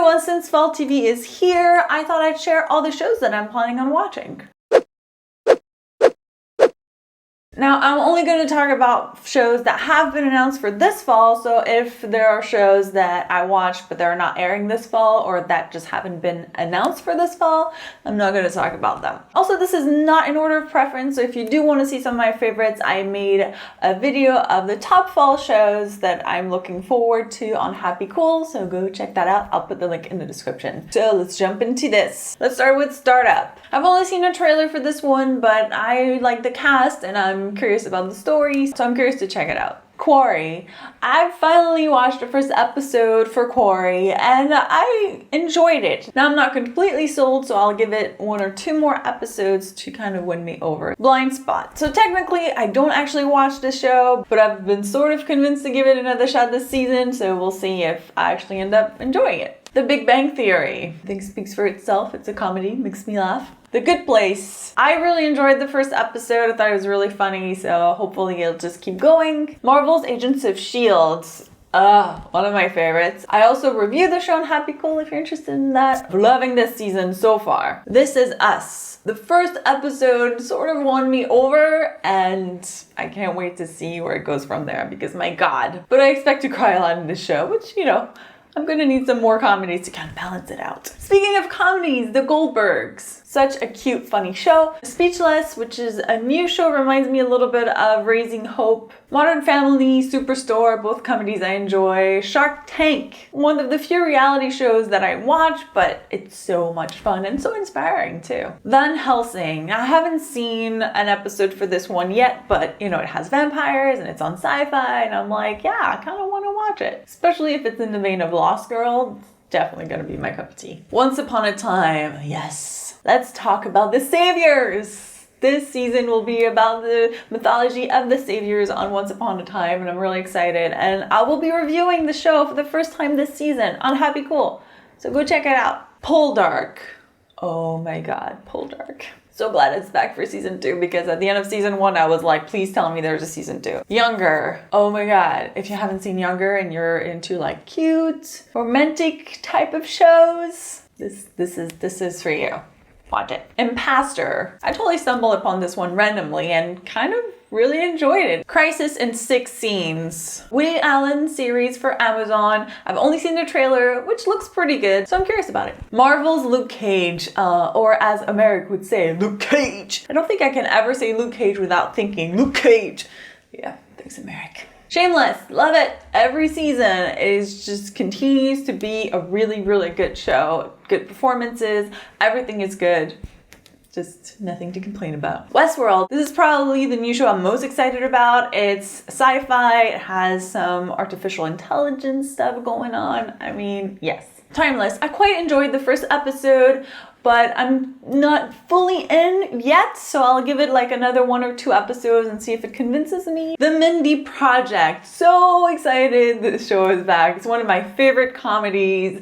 well, since fall TV is here, I thought I'd share all the shows that I'm planning on watching. Now, I'm only going to talk about shows that have been announced for this fall, so if there are shows that I watched but they're not airing this fall or that just haven't been announced for this fall, I'm not going to talk about them. Also, this is not in order of preference, so if you do want to see some of my favorites, I made a video of the top fall shows that I'm looking forward to on HappyCool, so go check that out. I'll put the link in the description. So let's jump into this. Let's start with Startup. I've only seen a trailer for this one, but I like the cast and I'm curious about the story, so I'm curious to check it out. Quarry. I finally watched the first episode for Quarry and I enjoyed it. Now I'm not completely sold, so I'll give it 1 or 2 more episodes to kind of win me over. Blind Spot. So technically I don't actually watch the show, but I've been sort of convinced to give it another shot this season, so we'll see if I actually end up enjoying it. The Big Bang Theory. I think speaks for itself. It's a comedy, makes me laugh. The Good Place. I really enjoyed the first episode. I thought it was really funny, so hopefully it'll just keep going. Marvel's Agents of S.H.I.E.L.D. One of my favorites. I also reviewed the show on HappyCool if you're interested in that. Loving this season so far. This Is Us. The first episode sort of won me over and I can't wait to see where it goes from there because my God. But I expect to cry a lot in this show, which, you know, I'm gonna need some more comedies to kind of balance it out. Speaking of comedies, The Goldbergs. Such a cute, funny show. Speechless, which is a new show, reminds me a little bit of Raising Hope. Modern Family, Superstore, both comedies I enjoy. Shark Tank, one of the few reality shows that I watch, but it's so much fun and so inspiring too. Van Helsing. I haven't seen an episode for this one yet, but you know, it has vampires and it's on Sci-fi, and I'm like, yeah, I kind of want to watch it. Especially if it's in the vein of Lost Girl, it's definitely gonna be my cup of tea. Once Upon a Time, yes. Let's talk about the Saviors. This season will be about the mythology of the Saviors on Once Upon a Time, and I'm really excited. And I will be reviewing the show for the first time this season on HappyCool. So go check it out. Poldark. Oh my God, Poldark. So glad it's back for season 2 because at the end of season 1, I was like, please tell me there's a season 2. Younger. Oh my God. If you haven't seen Younger and you're into like cute, romantic type of shows, this is for you. Watch it. Impastor. I totally stumbled upon this one randomly and kind of really enjoyed it. Crisis in 6 Scenes. Woody Allen series for Amazon. I've only seen the trailer, which looks pretty good, so I'm curious about it. Marvel's Luke Cage, or as Americ would say, Luke Cage. I don't think I can ever say Luke Cage without thinking Luke Cage. Yeah, thanks Americ. Shameless, love it. Every season is just continues to be a really, really good show. Good performances, everything is good. Just nothing to complain about. Westworld. This is probably the new show I'm most excited about. It's sci-fi, it has some artificial intelligence stuff going on. I mean, yes. Timeless. I quite enjoyed the first episode, but I'm not fully in yet, so I'll give it like another 1 or 2 episodes and see if it convinces me. The Mindy Project. So excited this show is back. It's one of my favorite comedies.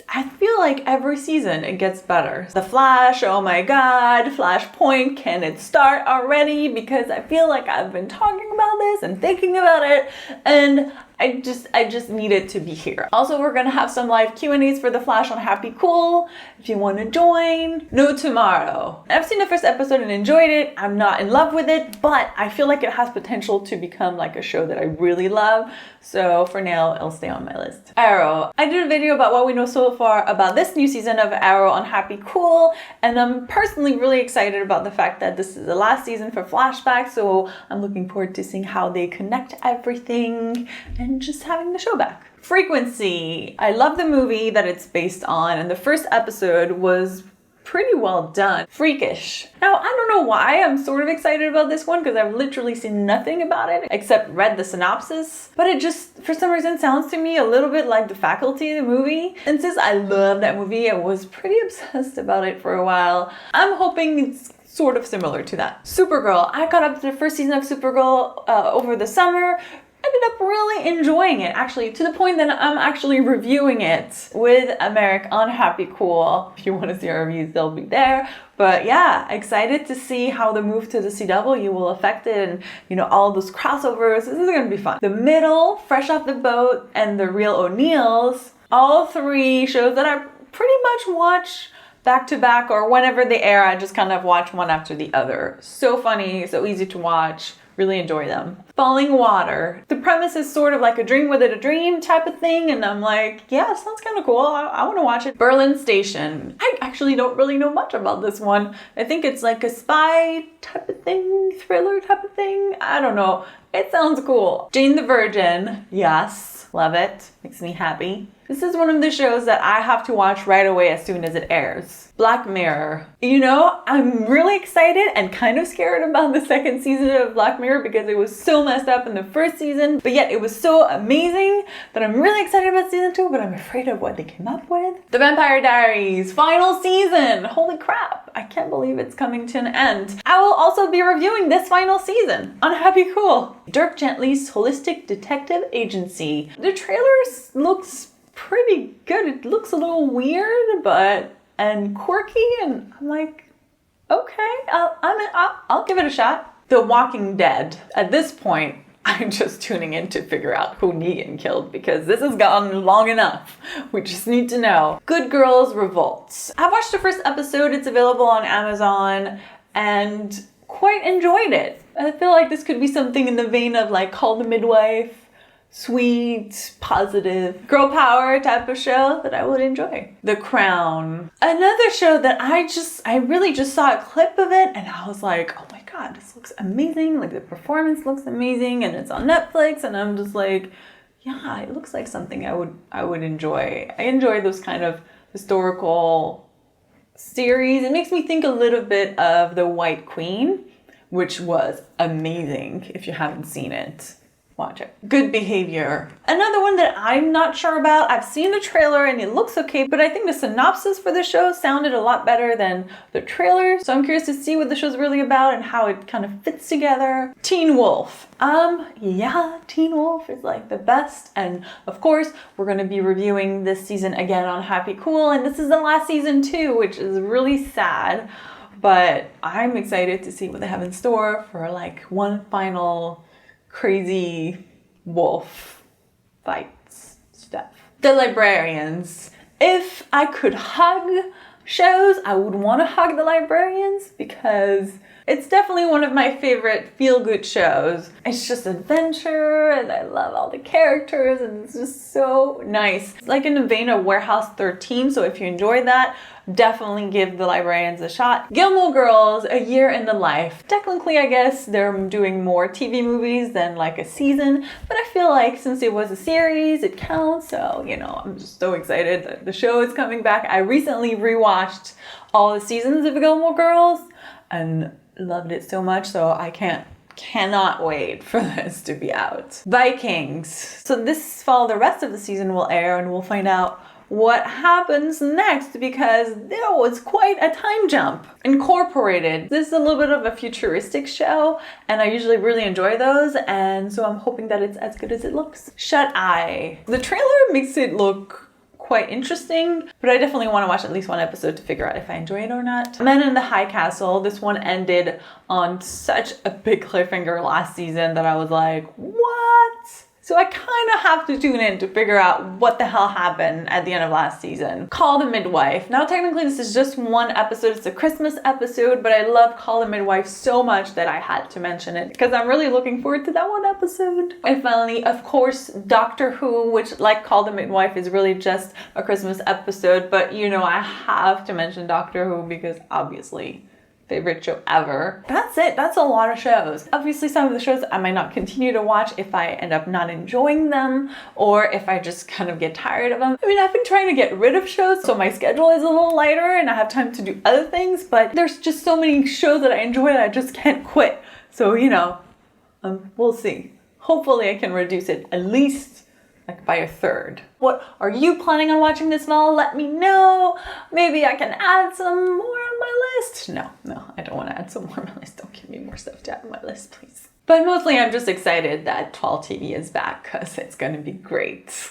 I feel like every season it gets better. The Flash, oh my God, Flashpoint, can it start already? Because I feel like I've been talking about this and thinking about it, and I just need it to be here. Also, we're gonna have some live Q&As for The Flash on HappyCool if you want to join. No Tomorrow. I've seen the first episode and enjoyed it. I'm not in love with it, but I feel like it has potential to become like a show that I really love. So for now, it'll stay on my list. Arrow. I did a video about what we know so far about this new season of Arrow on HappyCool, and I'm personally really excited about the fact that this is the last season for flashbacks, so I'm looking forward to seeing how they connect everything and just having the show back. Frequency. I love the movie that it's based on, and the first episode was pretty well done. Freakish. Now, I don't know why I'm sort of excited about this one because I've literally seen nothing about it except read the synopsis, but it just, for some reason, sounds to me a little bit like The Faculty, the movie. And since I love that movie, I was pretty obsessed about it for a while. I'm hoping it's sort of similar to that. Supergirl. I got up to the first season of Supergirl over the summer. Ended up really enjoying it, actually, to the point that I'm actually reviewing it with Americ on HappyCool. If you want to see our reviews, they'll be there. But yeah, excited to see how the move to the CW will affect it, and you know, all those crossovers. This is gonna be fun. The Middle, Fresh Off the Boat, and The Real O'Neills. All three shows that I pretty much watch back to back, or whenever they air, I just kind of watch one after the other. So funny, so easy to watch. Really enjoy them. Falling Water. The premise is sort of like a dream within a dream type of thing, and I'm like, yeah, sounds kind of cool. I want to watch it. Berlin Station. I actually don't really know much about this one. I think it's like a spy type of thing, thriller type of thing. I don't know. It sounds cool. Jane the Virgin. Yes, love it. Makes me happy. This is one of the shows that I have to watch right away as soon as it airs. Black Mirror. You know, I'm really excited and kind of scared about the second season of Black Mirror because it was so messed up in the first season, but yet it was so amazing that I'm really excited about season 2, but I'm afraid of what they came up with. The Vampire Diaries, final season. Holy crap. I can't believe it's coming to an end. I will also be reviewing this final season on HappyCool. Dirk Gently's Holistic Detective Agency. The trailer looks pretty good. It looks a little weird, and quirky, and I'm like, okay, I'll give it a shot. The Walking Dead. At this point, I'm just tuning in to figure out who Negan killed because this has gone long enough. We just need to know. Good Girls Revolts. I watched the first episode. It's available on Amazon and quite enjoyed it. I feel like this could be something in the vein of like Call the Midwife, sweet, positive, girl power type of show that I would enjoy. The Crown. Another show that I really just saw a clip of it and I was like, oh my God, this looks amazing. Like the performance looks amazing and it's on Netflix and I'm just like, yeah, it looks like something I would enjoy. I enjoy those kind of historical series. It makes me think a little bit of The White Queen, which was amazing. If you haven't seen it, watch it. Good Behavior. Another one that I'm not sure about. I've seen the trailer and it looks okay, but I think the synopsis for the show sounded a lot better than the trailer. So I'm curious to see what the show's really about and how it kind of fits together. Teen Wolf. Yeah, Teen Wolf is like the best. And of course, we're going to be reviewing this season again on HappyCool. And this is the last season too, which is really sad. But I'm excited to see what they have in store for like one final crazy wolf fights stuff. The Librarians. If I could hug shows, I would want to hug The Librarians because it's definitely one of my favorite feel-good shows. It's just adventure and I love all the characters and it's just so nice. It's like in the vein of Warehouse 13, so if you enjoy that, definitely give The Librarians a shot. Gilmore Girls, A Year in the Life. Technically, I guess they're doing more TV movies than like a season, but I feel like since it was a series, it counts. So, you know, I'm just so excited that the show is coming back. I recently rewatched all the seasons of Gilmore Girls and loved it so much, so I cannot wait for this to be out. Vikings. So this fall, the rest of the season will air and we'll find out what happens next because there was quite a time jump. Incorporated. This is a little bit of a futuristic show and I usually really enjoy those and so I'm hoping that it's as good as it looks. Shut Eye. The trailer makes it look quite interesting, but I definitely want to watch at least one episode to figure out if I enjoy it or not. Men in the High Castle. This one ended on such a big cliffhanger last season that I was like, what? So I kind of have to tune in to figure out what the hell happened at the end of last season. Call the Midwife. Now technically this is just one episode. It's a Christmas episode, but I love Call the Midwife so much that I had to mention it because I'm really looking forward to that one episode. And finally, of course, Doctor Who, which like Call the Midwife is really just a Christmas episode, but you know, I have to mention Doctor Who because obviously favorite show ever. That's it. That's a lot of shows. Obviously, some of the shows I might not continue to watch if I end up not enjoying them or if I just kind of get tired of them. I mean, I've been trying to get rid of shows so my schedule is a little lighter and I have time to do other things, but there's just so many shows that I enjoy that I just can't quit. So, you know, we'll see. Hopefully I can reduce it at least like by a third. What are you planning on watching this fall? Let me know. Maybe I can add some more on my list. No, I don't want to add some more on my list. Don't give me more stuff to add on my list, please. But mostly I'm just excited that Tall TV is back because it's going to be great.